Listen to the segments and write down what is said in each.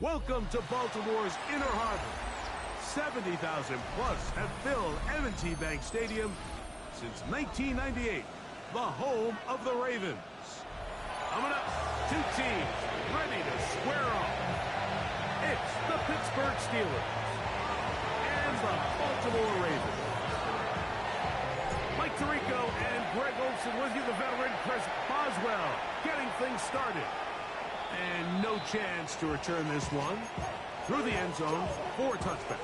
Welcome to Baltimore's Inner Harbor. 70,000 plus have filled M&T Bank Stadium since 1998, the home of the Ravens. Coming up, two teams ready to square off. It's the Pittsburgh Steelers and the Baltimore Ravens. Mike Tirico and Greg Olson with you, the veteran Chris Boswell, getting things started. And no chance to return this one through the end zone for a touchback.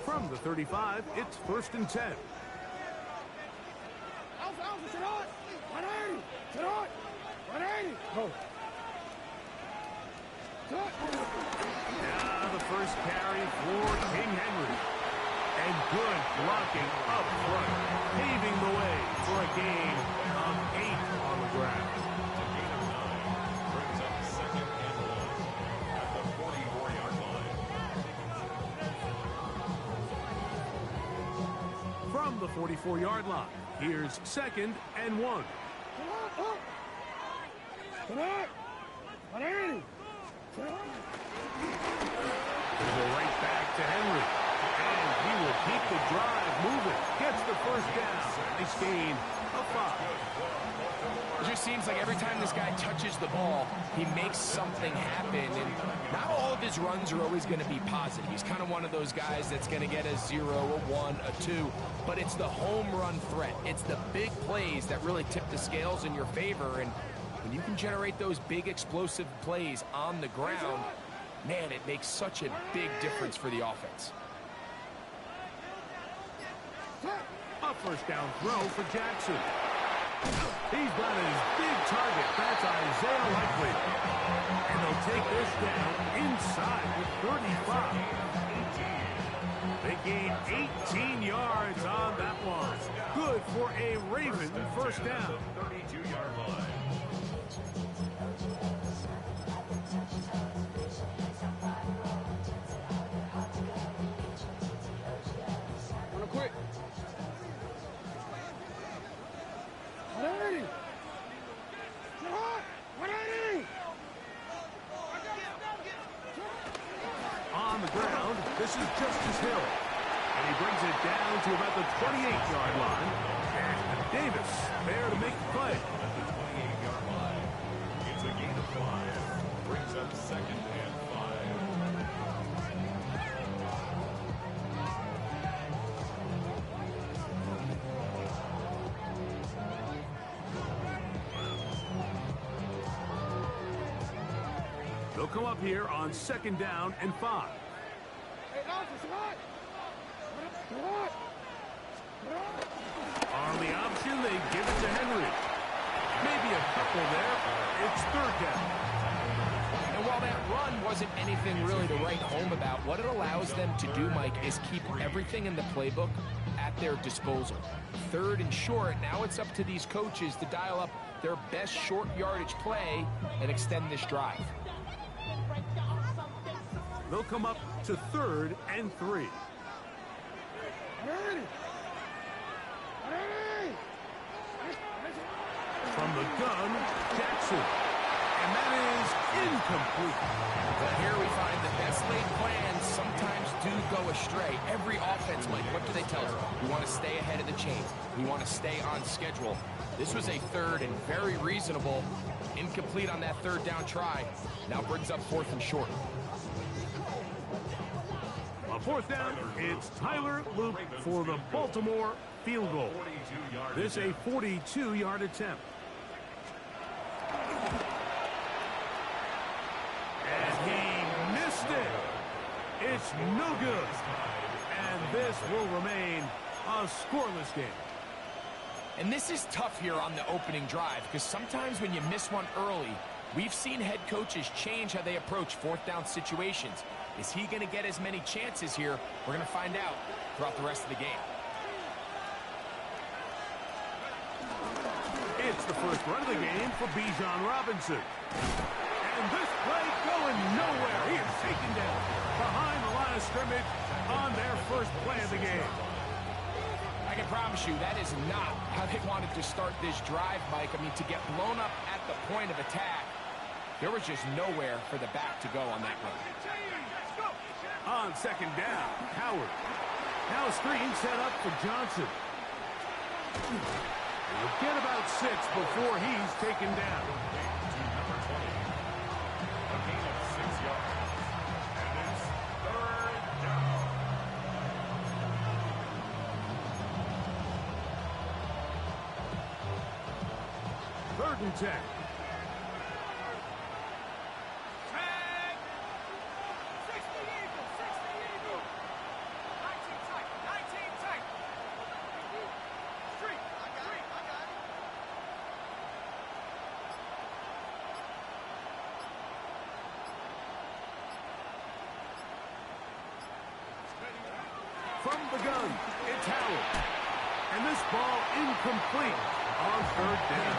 From the 35, it's 1st and 10. Now the first carry for King Henry. And good blocking up front, paving the way for a gain of 8 on the ground. Brings up 2nd and 1 at the 44-yard line. From the 44-yard line, here's 2nd and 1. Go right back to Henry. And he will keep the drive moving. Gets the first down. Nice gain of 5. It just seems like every time this guy touches the ball, he makes something happen. And not all of his runs are always going to be positive. He's kind of one of those guys that's going to get a 0, a 1, a 2. But it's the home run threat. It's the big plays that really tip the scales in your favor. And when you can generate those big explosive plays on the ground, man, it makes such a big difference for the offense. A first down throw for Jackson. He's got his big target. That's Isaiah Likely. And they'll take this down inside the 35. They gain 18 yards on that one. Good for a Raven first down. 32-yard line. On the ground, this is Justice Hill. And he brings it down to about the 28-yard line. And Davis there to make the play. At the 28-yard line, it's a gain of 5. Brings up 2nd and 5. They'll come up here on 2nd down and 5. On the option, they give it to Henry. Maybe a couple there. It's 3rd down. And while that run wasn't anything really to write home about, what it allows them to do, Mike, is keep everything in the playbook at their disposal. 3rd and short, now it's up to these coaches to dial up their best short yardage play and extend this drive. They'll come up to 3rd and 3. From the gun, Jackson. And that is incomplete. But here we find the best laid plans sometimes do go astray. Every offense, Mike, what do they tell us? We want to stay ahead of the chain. We want to stay on schedule. This was a 3rd and very reasonable. Incomplete on that 3rd down try. Now brings up 4th and short. On 4th down, it's Tyler Luke for the Baltimore field goal. This a 42-yard attempt. And he missed it. It's no good. And this will remain a scoreless game. And this is tough here on the opening drive because sometimes when you miss one early, we've seen head coaches change how they approach 4th down situations. Is he going to get as many chances here? We're going to find out throughout the rest of the game. gets the first run of the game for Bijan Robinson. And this play going nowhere. He is taken down behind the line of scrimmage on their first play of the game. I can promise you that is not how they wanted to start this drive, Mike. I mean, to get blown up at the point of attack, there was just nowhere for the back to go on that run. On second down, Howard. Now a screen set up for Johnson. He'll get about 6 before he's taken down. Number 20. A gain of 6 yards. And it's third down. Third and 10. From the gun, it's Howard. And this ball incomplete on third down.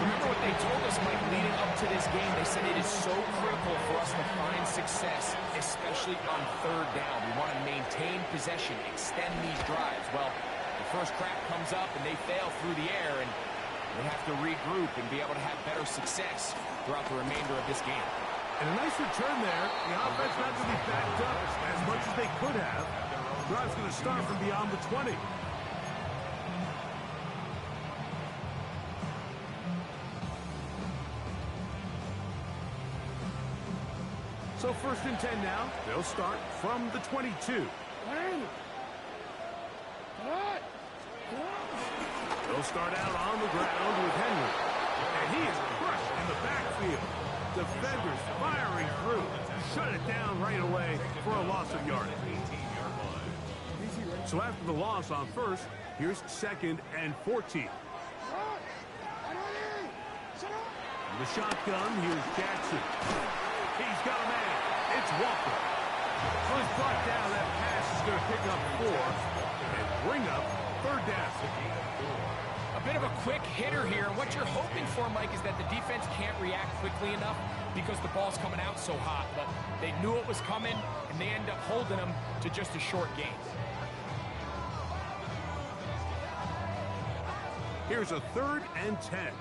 Remember what they told us, Mike, leading up to this game? They said it is so critical for us to find success, especially on third down. We want to maintain possession, extend these drives. Well, the first crack comes up and they fail through the air, and they have to regroup and be able to have better success throughout the remainder of this game. And a nice return there. The offense not going to be backed up as much as they could have. Drive's going to start from beyond the 20. So first and 10 now. They'll start from the 22. They'll start out on the ground with Henry. And he is crushed in the backfield. Defenders firing through. Shut it down right away for a loss of yardage. So after the loss on first, here's second and 14. From the shotgun, here's Jackson. He's got a man. It's Walker. So he's brought down. That pass is going to pick up 4 and bring up third down. A bit of a quick hitter here. What you're hoping for, Mike, is that the defense can't react quickly enough because the ball's coming out so hot. But they knew it was coming, and they end up holding them to just a short gain. Here's a third and 10.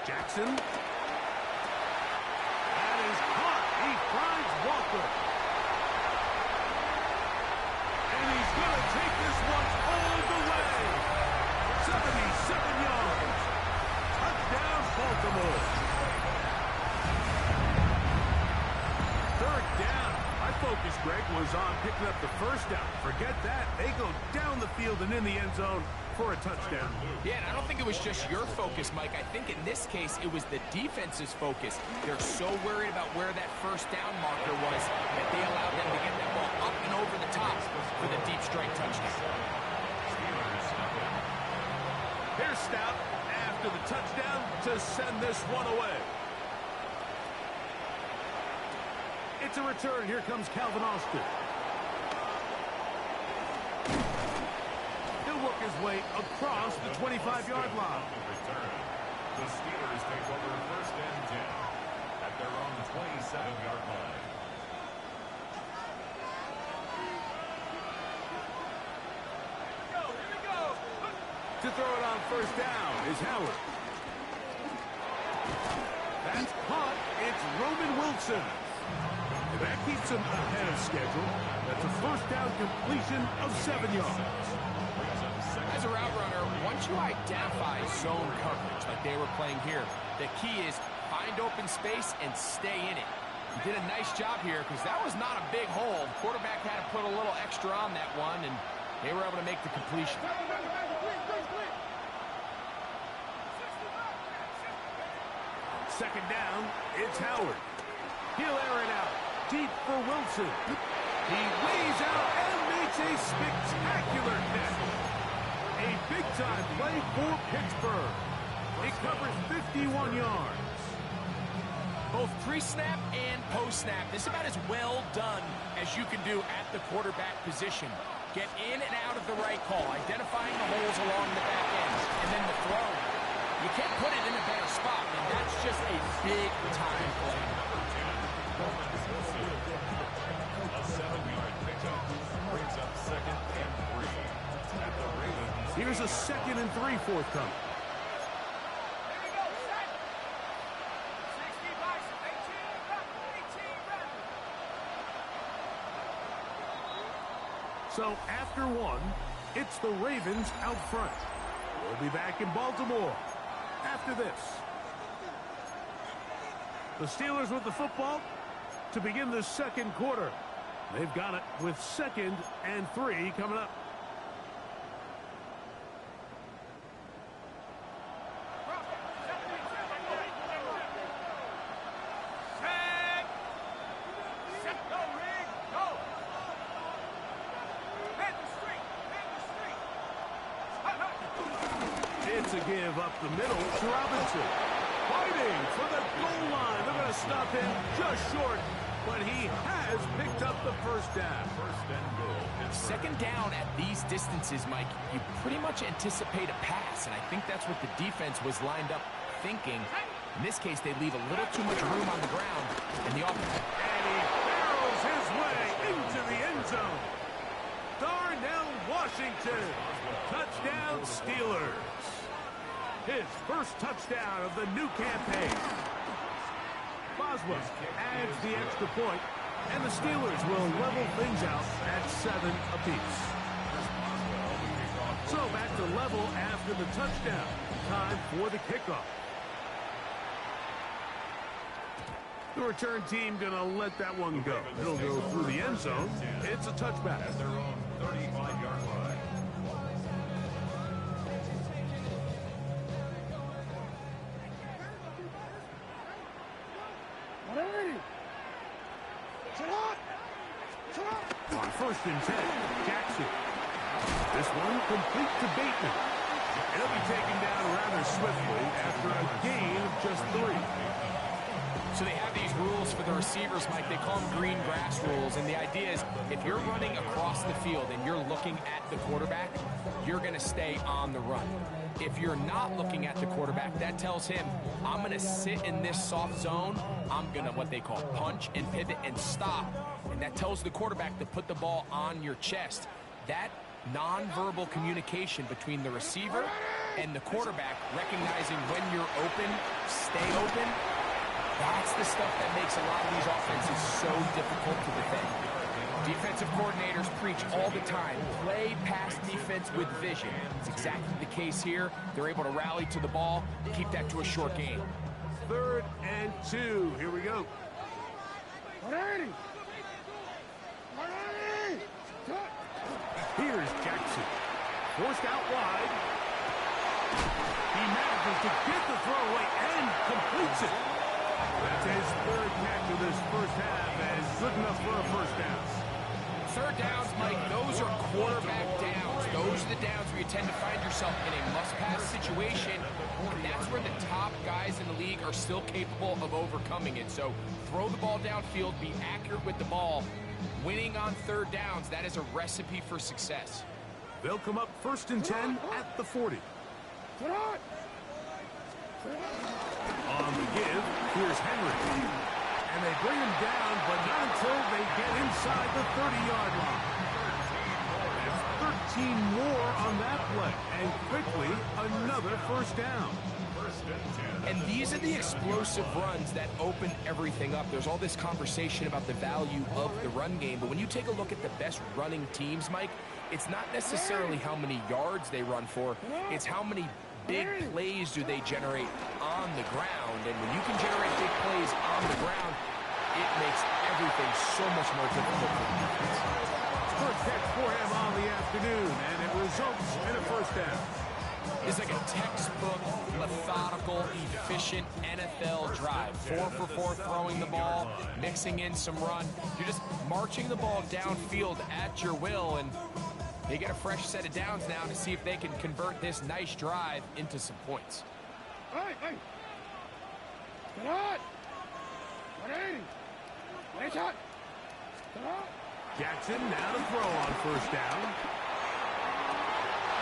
Jackson. That is caught. He finds Walker. And he's going to take this one all the way. 77 yards. Touchdown, Baltimore. Third down. My focus, Greg, was on picking up the first down. Forget that. They go down the field and in the end zone for a touchdown. Yeah, and I don't think it was just your focus, Mike. I think in this case, it was the defense's focus. They're so worried about where that first down marker was that they allowed them to get that ball up and over the top for the deep strike touchdown. Here's Stout after the touchdown to send this one away. It's a return. Here comes Calvin Austin. He'll work his way across the 25-yard line. The Steelers take over first and 10 at their own 27-yard line. Here we go. To throw it on first down is Howard. That's caught. It's Roman Wilson. That keeps him ahead of schedule. That's a first down completion of 7 yards. As a route runner, once you identify zone coverage like they were playing here, the key is find open space and stay in it. He did a nice job here because that was not a big hole. The quarterback had to put a little extra on that one, and they were able to make the completion. Second down, it's Howard. He'll air it out. Deep for Wilson. He lays out and makes a spectacular catch. A big-time play for Pittsburgh. It covers 51 yards. Both pre-snap and post-snap. This is about as well done as you can do at the quarterback position. Get in and out of the right call, identifying the holes along the back end, and then the throw. You can't put it in a better spot, and that's just a big-time play. A 7-yard pickup brings up 2nd and 3 at the Ravens. Here's a 2nd and 3 forthcoming. So after 1, it's the Ravens out front. We'll be back in Baltimore after this. The Steelers with the football to begin the 2nd quarter. They've got it with 2nd and 3 coming up. It's a give up the middle to Robinson. Fighting for the goal line. They're going to stop him just short, but he has picked up the first down. 1st and goal. 2nd down at these distances, Mike, you pretty much anticipate a pass, and I think that's what the defense was lined up thinking. In this case, they leave a little too much room on the ground, and the offense. And he barrels his way into the end zone. Darnell Washington. Touchdown Steelers. His first touchdown of the new campaign. Boswell adds the extra point, and the Steelers will level things out at 7 apiece. So back to level after the touchdown. Time for the kickoff. The return team going to let that one go. It'll go through the end zone. It's a touchback. At their own 35-yard line. On 1st and 10, Jackson. This one complete to Bateman. He'll be taken down rather swiftly after a gain of just 3. So they have these rules for the receivers, Mike. They call them green grass rules. And the idea is if you're running across the field and you're looking at the quarterback, you're going to stay on the run. If you're not looking at the quarterback, that tells him, I'm going to sit in this soft zone. I'm going to what they call punch and pivot and stop. And that tells the quarterback to put the ball on your chest. That nonverbal communication between the receiver and the quarterback, recognizing when you're open, stay open, that's the stuff that makes a lot of these offenses so difficult to defend. Defensive coordinators preach all the time, play pass defense with vision. It's exactly the case here. They're able to rally to the ball, keep that to a short game. 3rd and 2. Here we go. Here's Jackson. Forced out wide. He manages to get the throw away and completes it. That's his 3rd catch of this first half, and good enough for a first down. 3rd downs, Mike, those are quarterback downs. Those are the downs where you tend to find yourself in a must-pass situation, and that's where the top guys in the league are still capable of overcoming it. So throw the ball downfield, be accurate with the ball. Winning on 3rd downs, that is a recipe for success. They'll come up 1st and 10 at the 40. On the give, here's Henry. And they bring him down, but not until they get inside the 30-yard line. That's 13 more on that play, and quickly another first down. And these are the explosive runs that open everything up. There's all this conversation about the value of the run game, but when you take a look at the best running teams, Mike, it's not necessarily how many yards they run for, it's how many big plays do they generate on the ground. And when you can generate big plays on the ground, it makes everything so much more difficult for the defense. First catch for him on the afternoon, and it results in a first down. It's like a textbook, methodical, efficient NFL drive. 4 for 4 throwing the ball, mixing in some run. You're just marching the ball downfield at your will, and they get a fresh set of downs now to see if they can convert this nice drive into some points. Jackson now to throw on first down.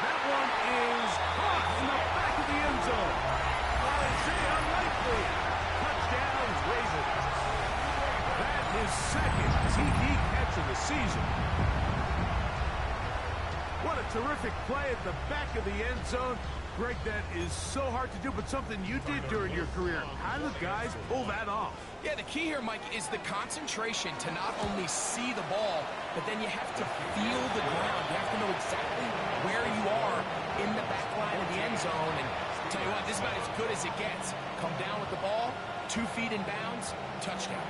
That one is caught in the back of the end zone. Isaiah Likely. Touchdown, Ravens. That is second TD catch of the season. What a terrific play at the back of the end zone. Greg, that is so hard to do, but something you did during your career. How do guys pull that off? Yeah, the key here, Mike, is the concentration to not only see the ball, but then you have to feel the ground. You have to know exactly where you are in the back line of the end zone. And I'll tell you what, this is about as good as it gets. Come down with the ball, 2 feet in bounds, touchdown.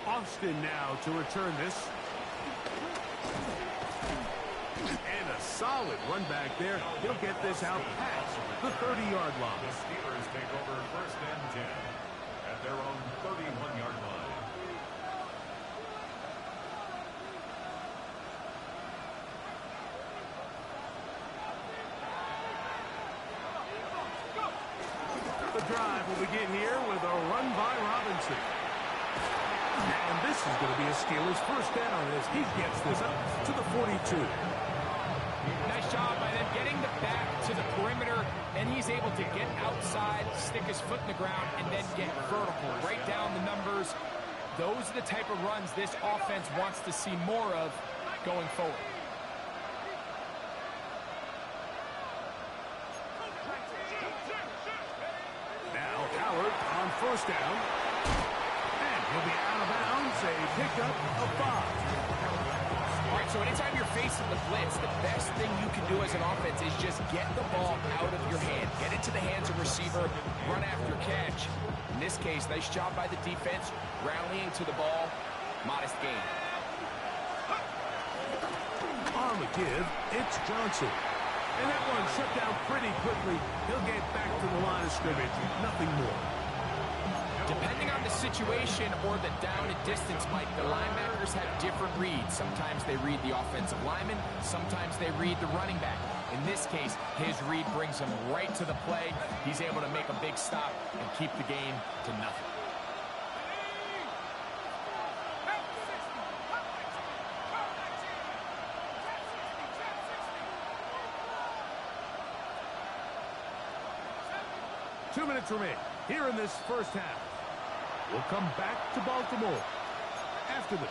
Austin now to return this. And a solid run back there. He'll get this out past the 30-yard line. The Steelers take over first and 10 at their own 31-yard line. The drive will begin here with a run by Robinson. And this is going to be a Steelers first down as he gets this up to the 42. Nice job by them getting the back to the perimeter, and he's able to get outside, stick his foot in the ground, and then get vertical. Right down the numbers. Those are the type of runs this offense wants to see more of going forward. Now Howard on first down. And he'll be out of bounds, a pickup of 5. All right, so anytime you're facing the blitz, the best thing you can do as an offense is just get the ball out of your hand. Get it to the hands of receiver, run after catch. In this case, nice job by the defense, rallying to the ball, modest gain. On the give, it's Johnson. And that one shut down pretty quickly. He'll get back to the line of scrimmage, nothing more. Depending on the situation or the down and distance, Mike, the linebackers have different reads. Sometimes they read the offensive lineman. Sometimes they read the running back. In this case, his read brings him right to the play. He's able to make a big stop and keep the game to nothing. Two minutes remain here in this first half. We'll come back to Baltimore after this.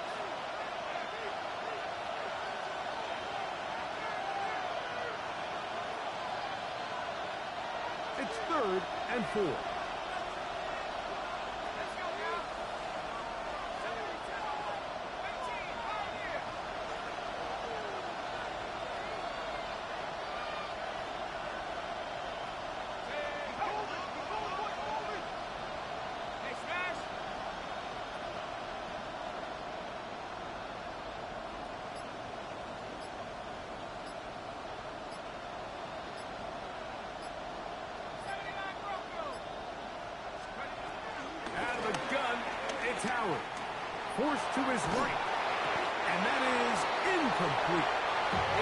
It's 3rd and 4. Howard forced to his right, and that is incomplete.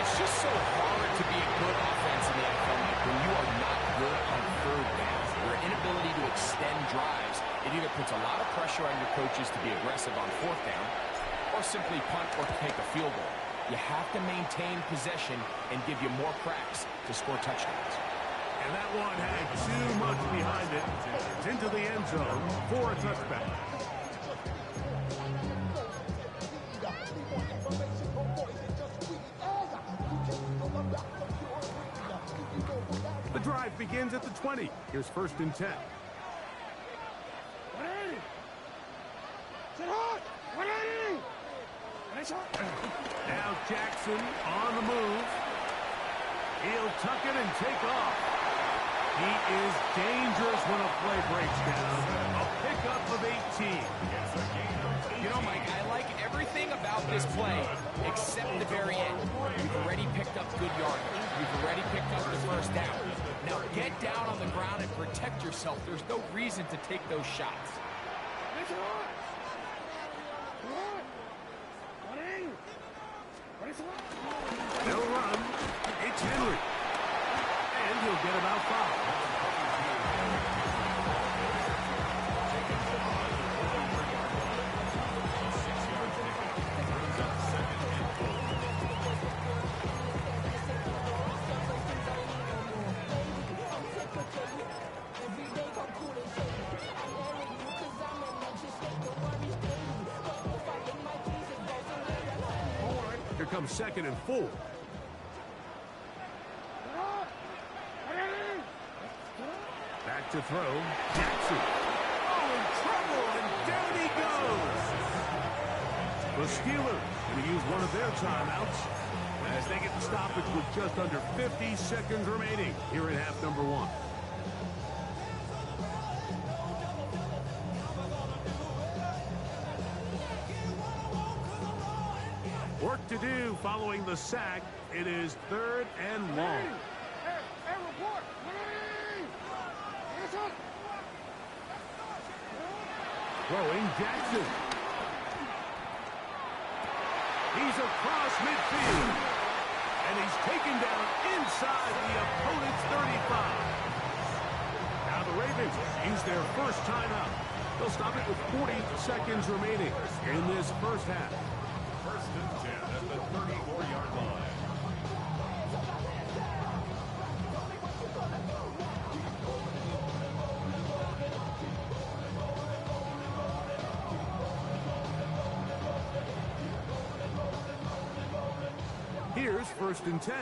It's just so hard to be a good offense in the NFL when you are not good on 3rd down. Your inability to extend drives, it either puts a lot of pressure on your coaches to be aggressive on 4th down or simply punt or take a field goal. You have to maintain possession and give you more cracks to score touchdowns. And that one had too much behind it. It's into the end zone for a touchback. The drive begins at the 20. Here's 1st and 10. Now Jackson on the move. He'll tuck it and take off. He is dangerous when a play breaks down. A pickup of 18. You know, Mike, I like everything about this play except the very end. You've already picked up good yardage. You've already picked up the 1st down. Now get down on the ground and protect yourself. There's no reason to take those shots. They'll run. It's Henry. And he'll get about 5. Here comes 2nd and 4. Back to throw. Jackson. Oh, in trouble, and down he goes. The Steelers going to use one of their timeouts as they get the stoppage with just under 50 seconds remaining here in half number 1. Work to do following the sack. It is 3rd and long. Throwing Jackson. He's across midfield. And he's taken down inside the opponent's 35. Now the Ravens use their first timeout. They'll stop it with 40 seconds remaining in this first half. 1st and 10 at the 34-yard line. Here's 1st and 10.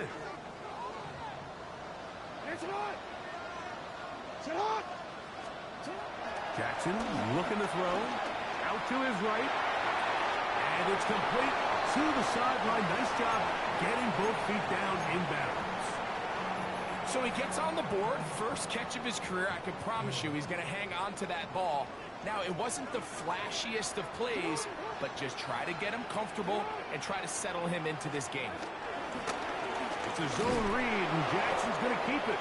Jackson looking to throw. Out to his right. And it's complete to the sideline. Nice job getting both feet down in bounds. So he gets on the board. First catch of his career. I can promise you he's going to hang on to that ball. Now, it wasn't the flashiest of plays, but just try to get him comfortable and try to settle him into this game. It's a zone read, and Jackson's going to keep it.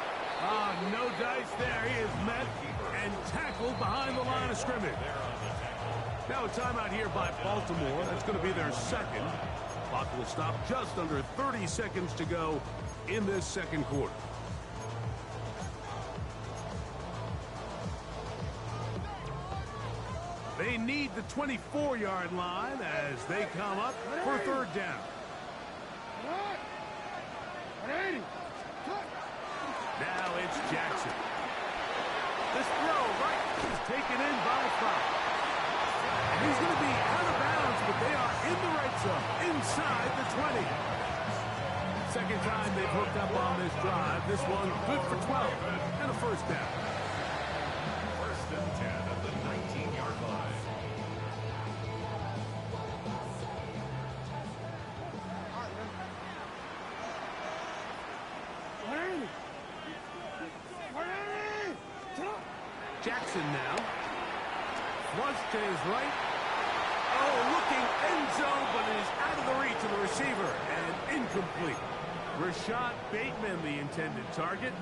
No dice there. He is met and tackled behind the line of scrimmage. Now a timeout here by Baltimore. That's going to be their second. Clock will stop just under 30 seconds to go in this second quarter. They need the 24-yard line as they come up for 3rd down. Now it's Jackson. This throw right is taken in by Fox. And he's going to be out of bounds, but they are in the right zone, inside the 20. Second time they've hooked up on this drive. This one good for 12 and a 1st down. 1st and 10 at the 19-yard line. Jackson now. Flush to his right. Oh, looking end zone, but it is out of the reach of the receiver and incomplete. Rashad Bateman, the intended target,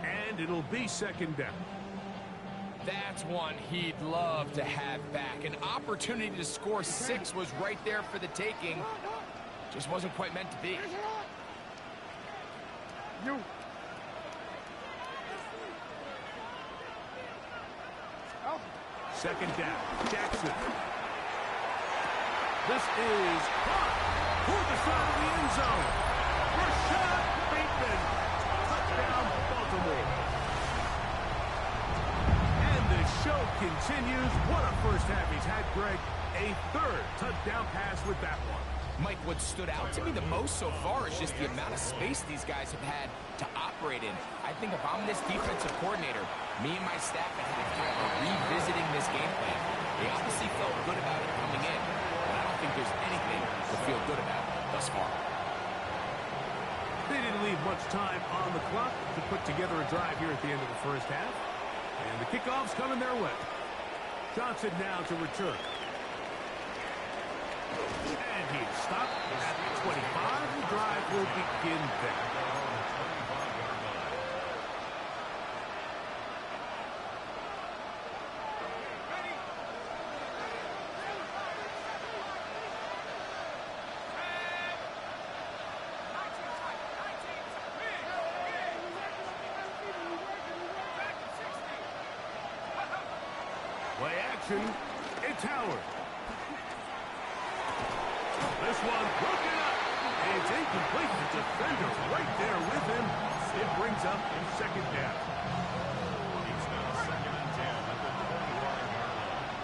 and it'll be 2nd down. That's one he'd love to have back. An opportunity to score 6 was right there for the taking. Just wasn't quite meant to be. 2nd down. Jackson. This is caught toward the side of the end zone. Rashad Bateman. Touchdown, Baltimore. And the show continues. What a first half he's had, Greg. A 3rd touchdown pass with that one. Mike, what stood out to me the most so far is just the amount of space these guys have had to operate in. I think if I'm this defensive coordinator, me and my staff at halftime are revisiting this game plan. They obviously felt good about it coming in, but I don't think there's anything to feel good about thus far. They didn't leave much time on the clock to put together a drive here at the end of the first half. And the kickoff's coming their way. Johnson now to return. And he's stopped at the 25. The drive will begin there. Play action. It's Howard. This one broken up. It's incomplete. The defender's right there with him. It brings up 2nd down. It's now 2nd and 10 at the 21-yard line.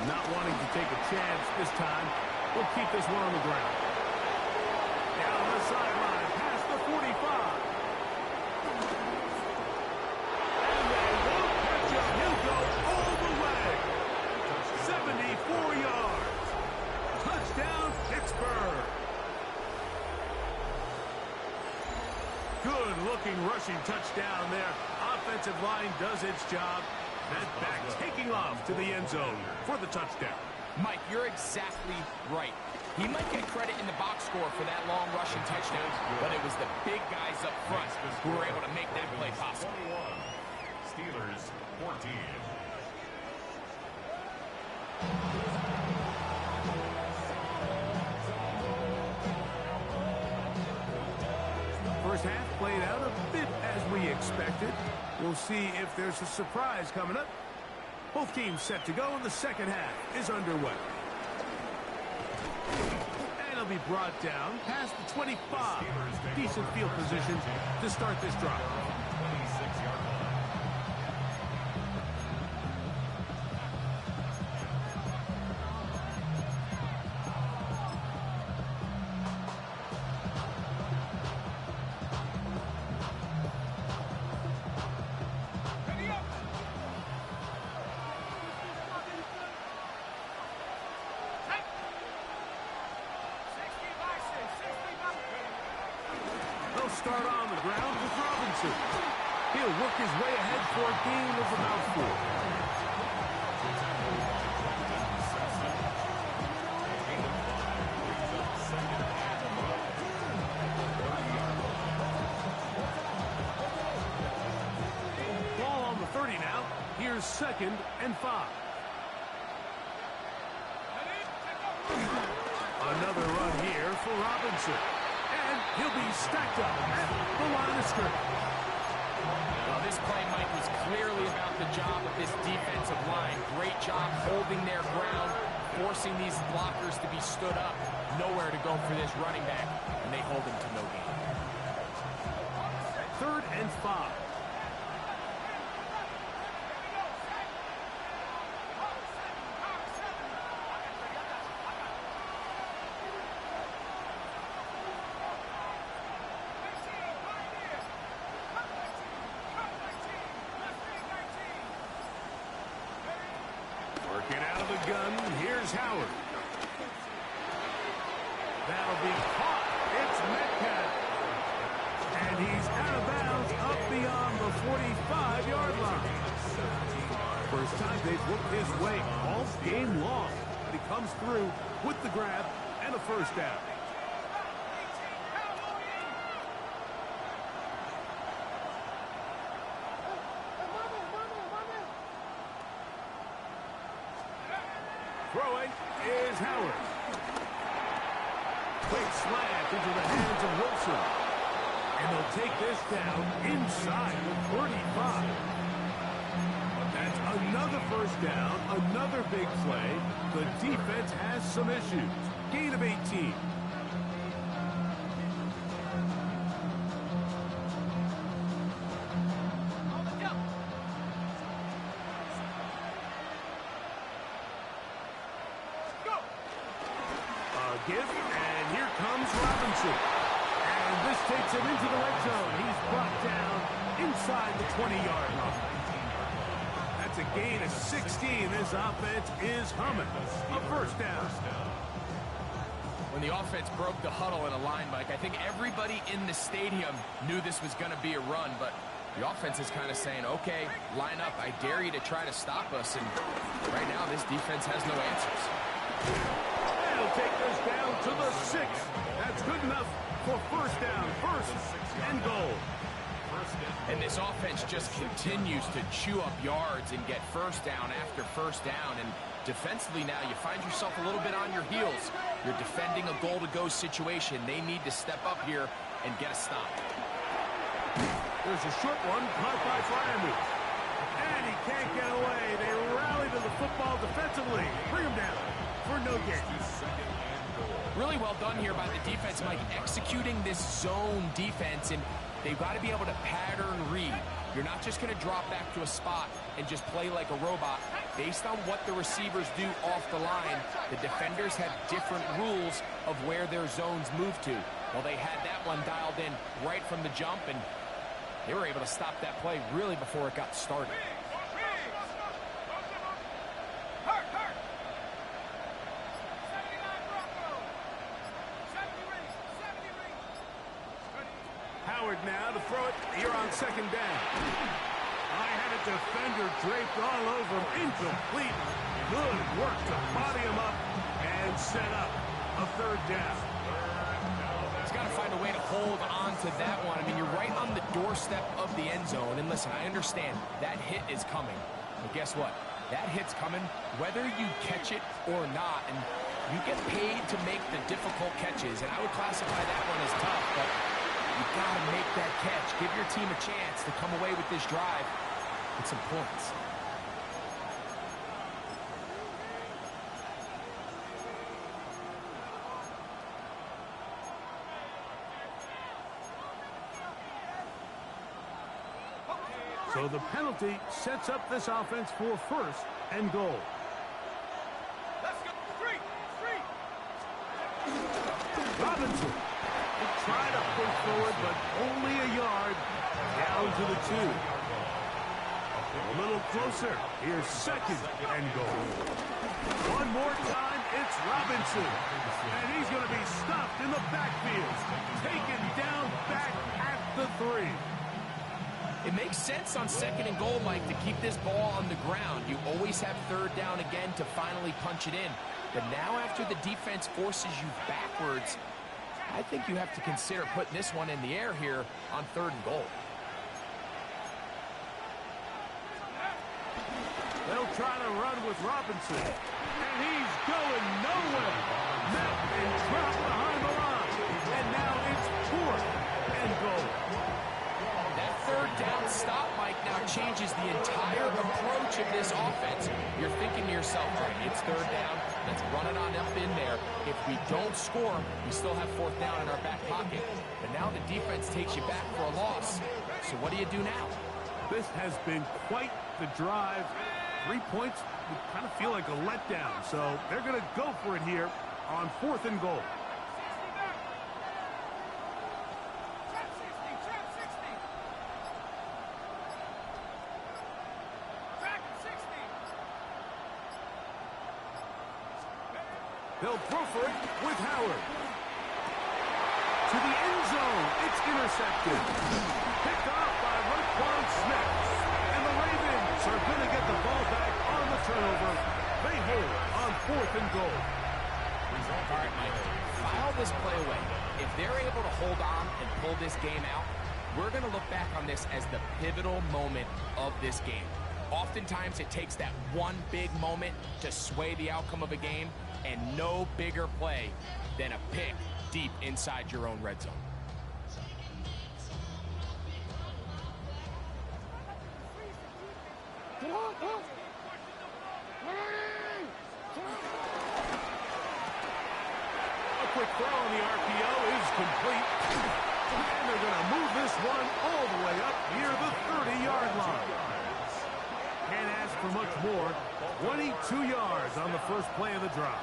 Now take a chance this time. We'll keep this one on the ground. Down the sideline, past the 45. And they won't catch him. He'll go all the way. 74 yards. Touchdown, Pittsburgh. Good-looking rushing touchdown there. Offensive line does its job. That back taking off to the end zone for the touchdown. Mike, you're exactly right. He might get credit in the box score for that long rushing touchdown, but it was the big guys up front who were able to make that play possible. 21. Steelers 14. First half played out a bit as we expected. We'll see if there's a surprise coming up. Both teams set to go, and the second half is underway. And it'll be brought down past the 25. Decent field position to start this drive. 26-yard line. Start on the ground with Robinson. He'll work his way ahead for a gain of about 4. Ball on the 30 now. Here's 2nd and 5. Another run here for Robinson. And he'll be stacked up at the line of scrimmage. Well, this play, Mike, was clearly about the job of this defensive line. Great job holding their ground, forcing these blockers to be stood up. Nowhere to go for this running back, and they hold him to no gain. 3rd and 5. Working out of the gun, here's Howard. That'll be caught. It's Metcalf. And he's out of bounds up beyond the 45-yard line. First time they've worked his way all game long. But he comes through with the grab and a first down. Throwing is Howard. Quick slant into the hands of Wilson. And they'll take this down inside the 35. That's another first down, another big play. The defense has some issues. Gain of 18. Give, and here comes Robinson. And this takes him into the red zone. He's brought down inside the 20-yard line. That's a gain of 16. This offense is humming. A first down. When the offense broke the huddle in a line, Mike, I think everybody in the stadium knew this was going to be a run, but the offense is kind of saying, okay, line up. I dare you to try to stop us. And right now, this defense has no answers. They'll take this down to the 6. That's good enough for first down. First and goal. And this offense just continues to chew up yards and get first down after first down. And defensively now, you find yourself a little bit on your heels. You're defending a goal-to-go situation. They need to step up here and get a stop. There's a short one caught by Freiermuth. And he can't get away. They rally to the football defensively. Bring him down for no gain. 2nd and Really well done here by the defense, Mike, executing this zone defense, and they've got to be able to pattern read. You're not just going to drop back to a spot and just play like a robot. Based on what the receivers do off the line, the defenders have different rules of where their zones move to. Well, they had that one dialed in right from the jump, and they were able to stop that play really before it got started. Howard now to throw it here on second down. I had a defender draped all over him. Incomplete. Good work to body him up and set up a third down. He's got to find a way to hold on to that one. I mean, you're right on the doorstep of the end zone. And listen, I understand that hit is coming. But guess what? That hit's coming whether you catch it or not. And you get paid to make the difficult catches. And I would classify that one as tough, but you've got to make that catch. Give your team a chance to come away with this drive with some points. So the penalty sets up this offense for first and goal. Let's go. Street. Robinson will try to push forward, but only a yard down to the 2. A little closer. Here's second and goal. One more time, it's Robinson. And he's going to be stopped in the backfield. Taken down back at the 3. It makes sense on second and goal, Mike, to keep this ball on the ground. You always have third down again to finally punch it in. But now after the defense forces you backwards, I think you have to consider putting this one in the air here on third and goal. They'll try to run with Robinson. And he's going nowhere. Met and dropped behind the line. And now it's fourth and goal. That third down stop, Mike, now changes the entire approach of this offense. You're thinking to yourself, all right, it's third down. Let's run it on up in there. If we don't score, we still have fourth down in our back pocket. But now the defense takes you back for a loss. So what do you do now? This has been quite the drive. 3 points would kind of feel like a letdown. So they're going to go for it here on fourth and goal. They'll throw for it with Howard. To the end zone. It's intercepted. Picked off by Roquan Smith. And the Ravens are going to get the ball back on the turnover. They hold on fourth and goal. All right, Mike, file this play away. If they're able to hold on and pull this game out, we're going to look back on this as the pivotal moment of this game. Oftentimes, it takes that one big moment to sway the outcome of a game, and no bigger play than a pick deep inside your own red zone. A quick throw on the RPO is complete. And they're going to move this one all the way up near the 30-yard line. Can't ask for much more. 22 yards on the first play of the drive.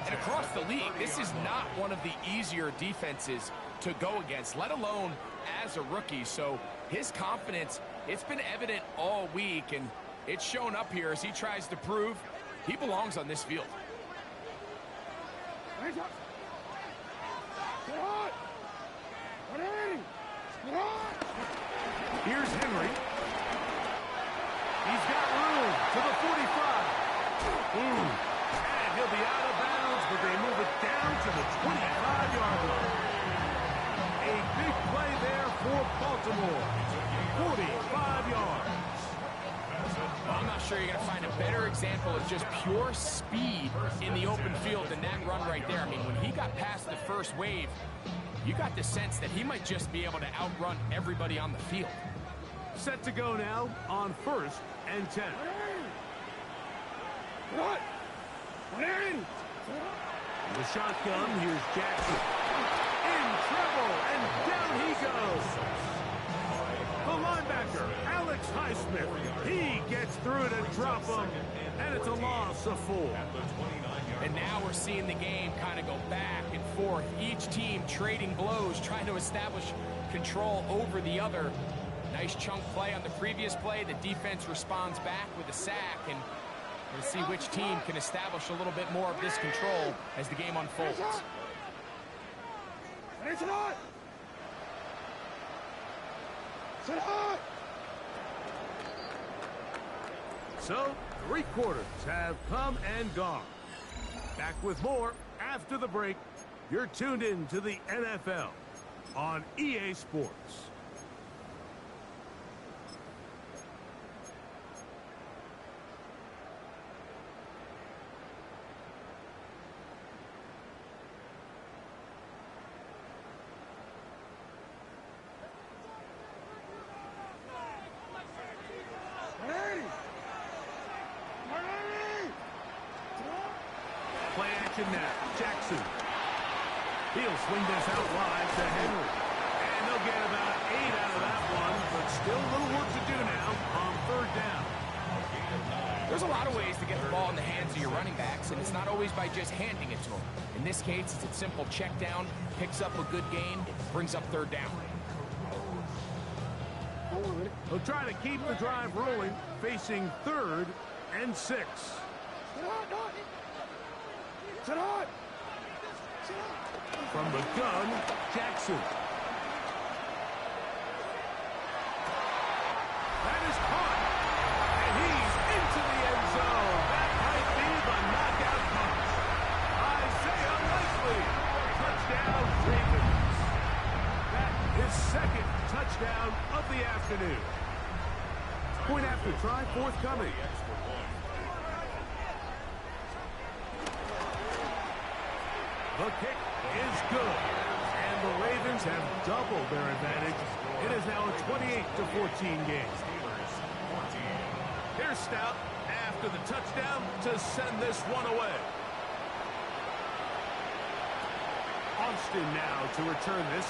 And across the league, this is not one of the easier defenses to go against, let alone as a rookie. So his confidence, it's been evident all week, and it's shown up here as he tries to prove he belongs on this field. Here's Henry. He's got room to the 45. And he'll be out of bounds, but they move it down to the 25-yard line. A big play there for Baltimore. 45 yards. Well, I'm not sure you're going to find a better example of just pure speed in the open field than that run right there. I mean, when he got past the first wave, you got the sense that he might just be able to outrun everybody on the field. Set to go now on first and 10. The shotgun, here's Jackson. In trouble, and down he goes. The linebacker, Alex Highsmith, he gets through it and drop him, and it's a loss of 4. And now we're seeing the game kind of go back and forth. Each team trading blows, trying to establish control over the other. Nice chunk play on the previous play. The defense responds back with a sack, and we'll see which team can establish a little bit more of this control as the game unfolds. So, 3 quarters have come and gone. Back with more after the break. You're tuned in to the NFL on EA Sports. Play action now. Jackson. He'll swing this out wide to Henry. And they'll get about 8 out of that one, but still a little work to do now on 3rd down. There's a lot of ways to get the ball in the hands of your running backs, and it's not always by just handing it to them. In this case, it's a simple check down, picks up a good gain, brings up 3rd down. They'll try to keep the drive rolling, facing 3rd and 6. From the gun, Jackson. That is caught. And he's into the end zone. That might be the knockout punch. Isaiah Likely. Touchdown, Ravens. That is 2nd touchdown of the afternoon. Point after try forthcoming. The kick is good, and the Ravens have doubled their advantage. It is now a 28-14 game. Here's Stout after the touchdown to send this one away. Austin now to return this.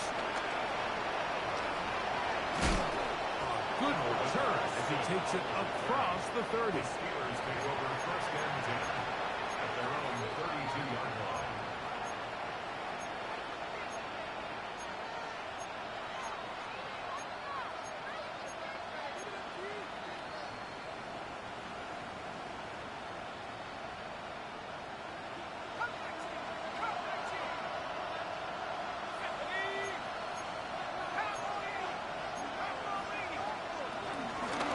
Good return as he takes it across the 30. Steelers take over 1st and 10 at their own 32-yard line.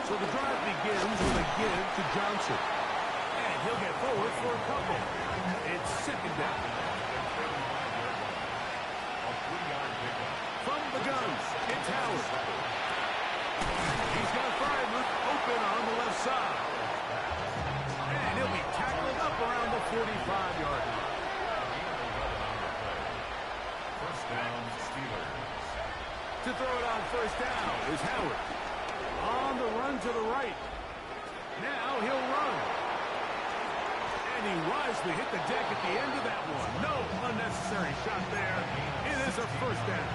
So the drive begins with a give to Johnson. And he'll get forward for a couple. It's 2nd down. From the guns, it's Howard. He's got Fryman open on the left side. And he'll be tackled up around the 45-yard line. 1st down, Steelers. To throw it on 1st down is Howard. On the run to the right. Now he'll run. And he wisely hit the deck at the end of that one. No unnecessary shot there. It is a 1st down.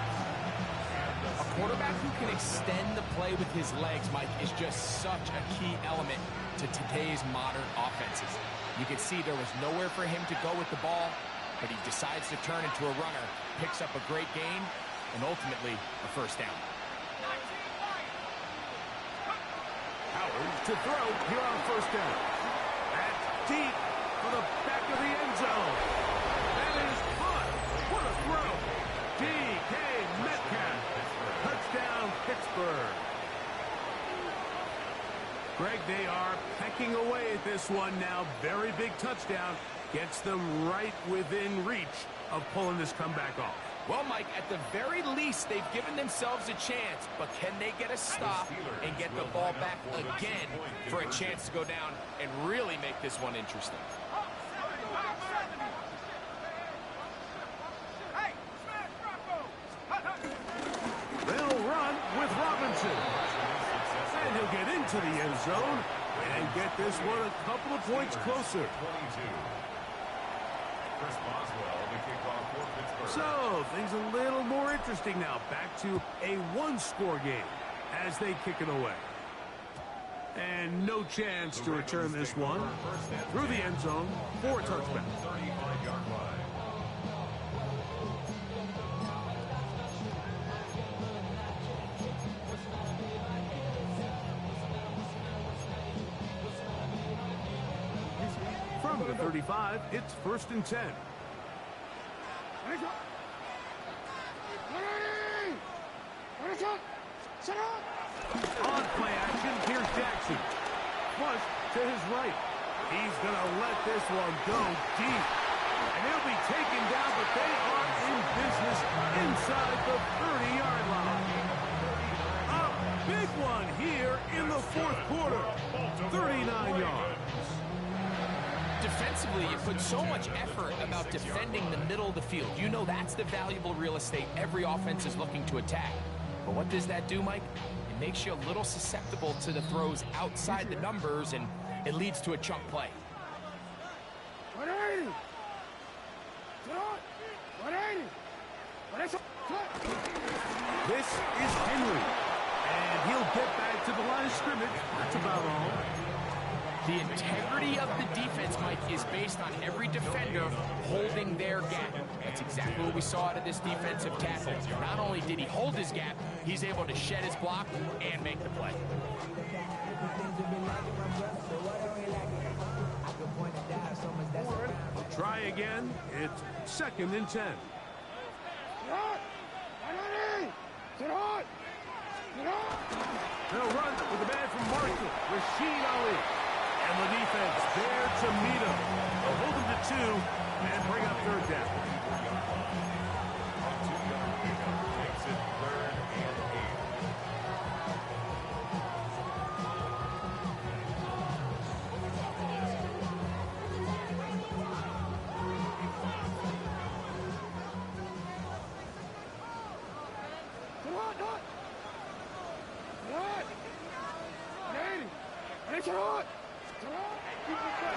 A quarterback who can extend the play with his legs, Mike, is just such a key element to today's modern offenses. You can see there was nowhere for him to go with the ball, but he decides to turn into a runner, picks up a great gain, and ultimately a 1st down. Howard to throw here on 1st down. That's deep for the back of the end zone. That is caught. What a throw. DK Metcalf. Touchdown, Pittsburgh. Greg, they are pecking away at this one now. Very big touchdown. Gets them right within reach of pulling this comeback off. Well, Mike, at the very least, they've given themselves a chance, but can they get a stop and get the ball back again for a chance to go down and really make this one interesting? They'll run with Robinson. And he'll get into the end zone and get this one a couple of points closer. Chris Boswell, the kickoff for Pittsburgh. So, things a little more interesting now. Back to a one-score game as they kick it away. And no chance to return this one through the end zone for a touchback. 35-yard line. From the 35, it's 1st and 10. On play action, here's Jackson. Flush to his right. He's going to let this one go deep. And he'll be taken down, but they are in business inside the 30-yard line. A big one here in the fourth quarter. 39 yards. Defensively, you put so much effort about defending the middle of the field. You know that's the valuable real estate every offense is looking to attack. But what does that do, Mike? It makes you a little susceptible to the throws outside the numbers, and it leads to a chunk play. This is Henry. And he'll get back to the line of scrimmage. That's about all. The integrity of the defense, Mike, is based on every defender holding their gap. That's exactly what we saw out of this defensive tackle. Not only did he hold his gap, he's able to shed his block and make the play. Try again. It's 2nd and 10. They'll run with the man from Marshall, Rashid Ali. And the defense there to meet him. They'll hold him to 2 and bring up 3rd down. On 2-yard pickup makes it 3rd and 8.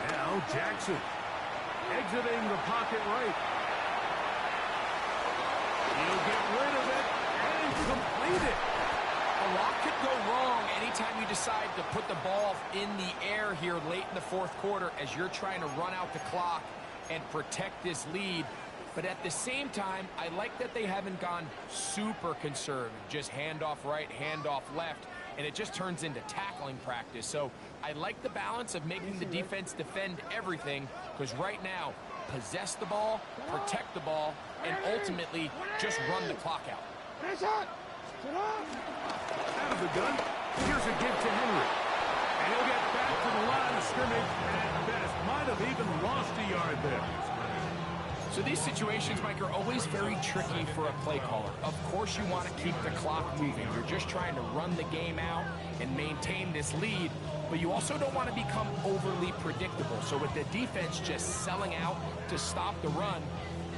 Now Jackson exiting the pocket right. He'll get rid of it and complete it. A lot could go wrong anytime you decide to put the ball in the air here late in the fourth quarter as you're trying to run out the clock and protect this lead. But at the same time, I like that they haven't gone super conservative. Just handoff right, handoff left, and it just turns into tackling practice. So I like the balance of making the defense defend everything, because right now, possess the ball, protect the ball, and ultimately just run the clock out. Out of the gun, here's a give to Henry. And he'll get back to the line of scrimmage, and at best might have even lost a yard there. So these situations, Mike, are always very tricky for a play caller. Of course you want to keep the clock moving. You're just trying to run the game out and maintain this lead, but you also don't want to become overly predictable. So with the defense just selling out to stop the run,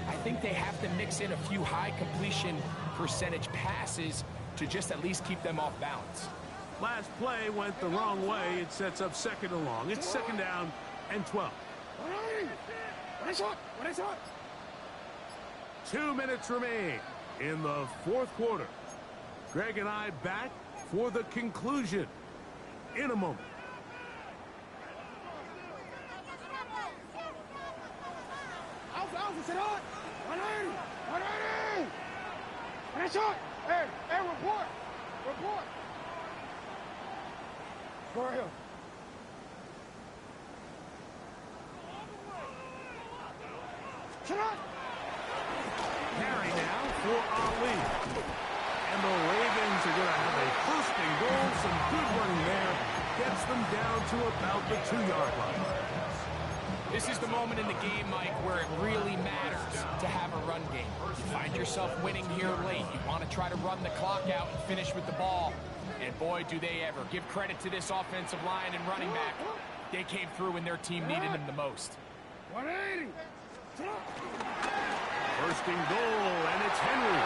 I think they have to mix in a few high completion percentage passes to just at least keep them off balance. Last play went the wrong way. It sets up 2nd and long. It's 2nd down and 12. 2 minutes remain in the fourth quarter. Greg and I back for the conclusion in a moment. Hey, report. Go ahead. Carry now for Ali. And the Ravens are going to have a 1st and goal. Some good running there. Gets them down to about the 2-yard line. This is the moment in the game, Mike, where it really matters to have a run game. You find yourself winning here late. You want to try to run the clock out and finish with the ball. And boy, do they ever. Give credit to this offensive line and running back. They came through when their team needed them the most. 180. 1st and goal, and it's Henry.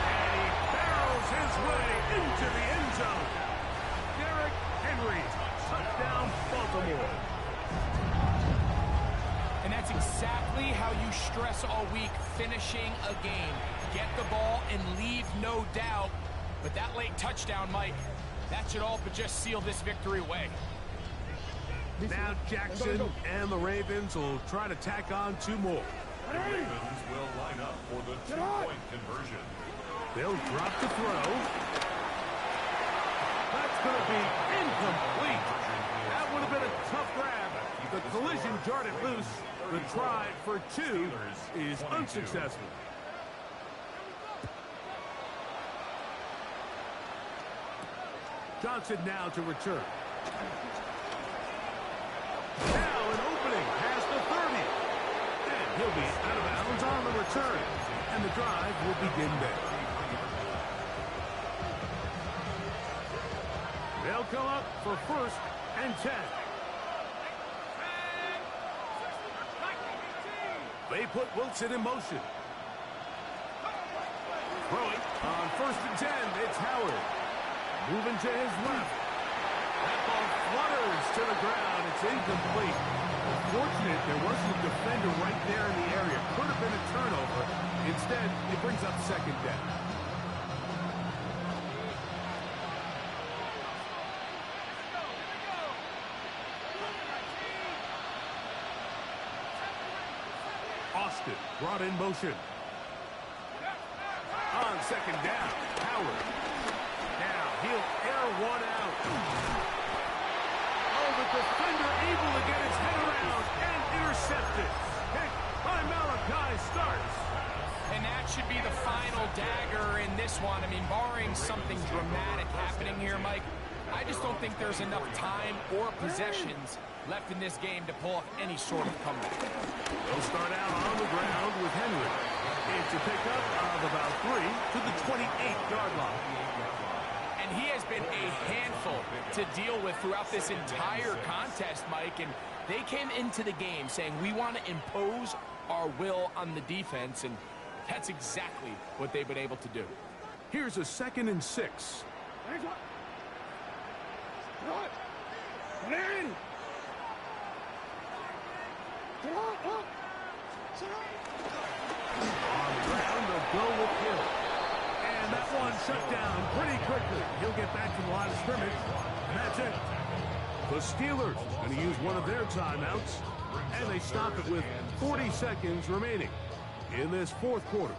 And he barrels his way into the end zone. Derrick Henry, touchdown Baltimore. And that's exactly how you this all week, finishing a game. Get the ball and leave no doubt. But that late touchdown, Mike, that should all but just seal this victory away. Now Jackson and the Ravens will try to tack on 2 more. The Ravens will line up for the 2-point conversion. They'll drop the throw. That's going to be incomplete. That would have been a tough grab. The collision jarred it loose. The try for 2 is unsuccessful. Johnson now to return. Now an opening past the 30. And he'll be out of bounds on the return. And the drive will begin there. They'll come up for 1st and 10. They put Wilson in motion. Throwing on 1st and 10, it's Howard. Moving to his left. That ball flutters to the ground. It's incomplete. Fortunate there wasn't a defender right there in the area. Could have been a turnover. Instead, it brings up 2nd down. Austin brought in motion. On 2nd down, Howard. Now he'll air one out. Oh, the defender able to get his head around and intercept it. Pick by Malachi starts. And that should be the final dagger in this one. I mean, barring something dramatic happening here, Mike, I just don't think there's enough time or possessions left in this game to pull off any sort of comeback. They'll start out on the ground with Henry. It's a pickup of about 3 to the 28-yard line. And he has been a handful to deal with throughout this entire contest, Mike. And they came into the game saying, we want to impose our will on the defense. And that's exactly what they've been able to do. Here's a 2nd and 6. On the ground, they'll go with Hill. And that one shut down pretty quickly. He'll get back to the line of scrimmage, and that's it. The Steelers going to use one of their timeouts, and they stop it with 40 seconds remaining in this 4th quarter.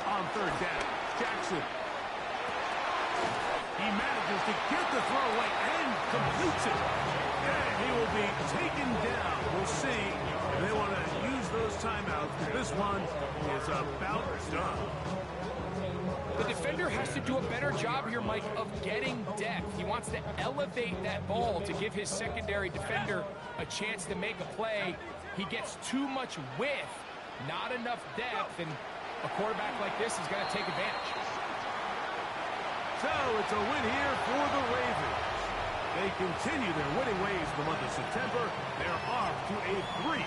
On 3rd down, Jackson. He manages to get the throw away and completes it. And he will be taken down. We'll see. They want to use those timeouts. This one is about done. The defender has to do a better job here, Mike, of getting depth. He wants to elevate that ball to give his secondary defender a chance to make a play. He gets too much width, not enough depth, and a quarterback like this is going to take advantage. So it's a win here for the Ravens. They continue their winning ways in the month of September. They're off to a 3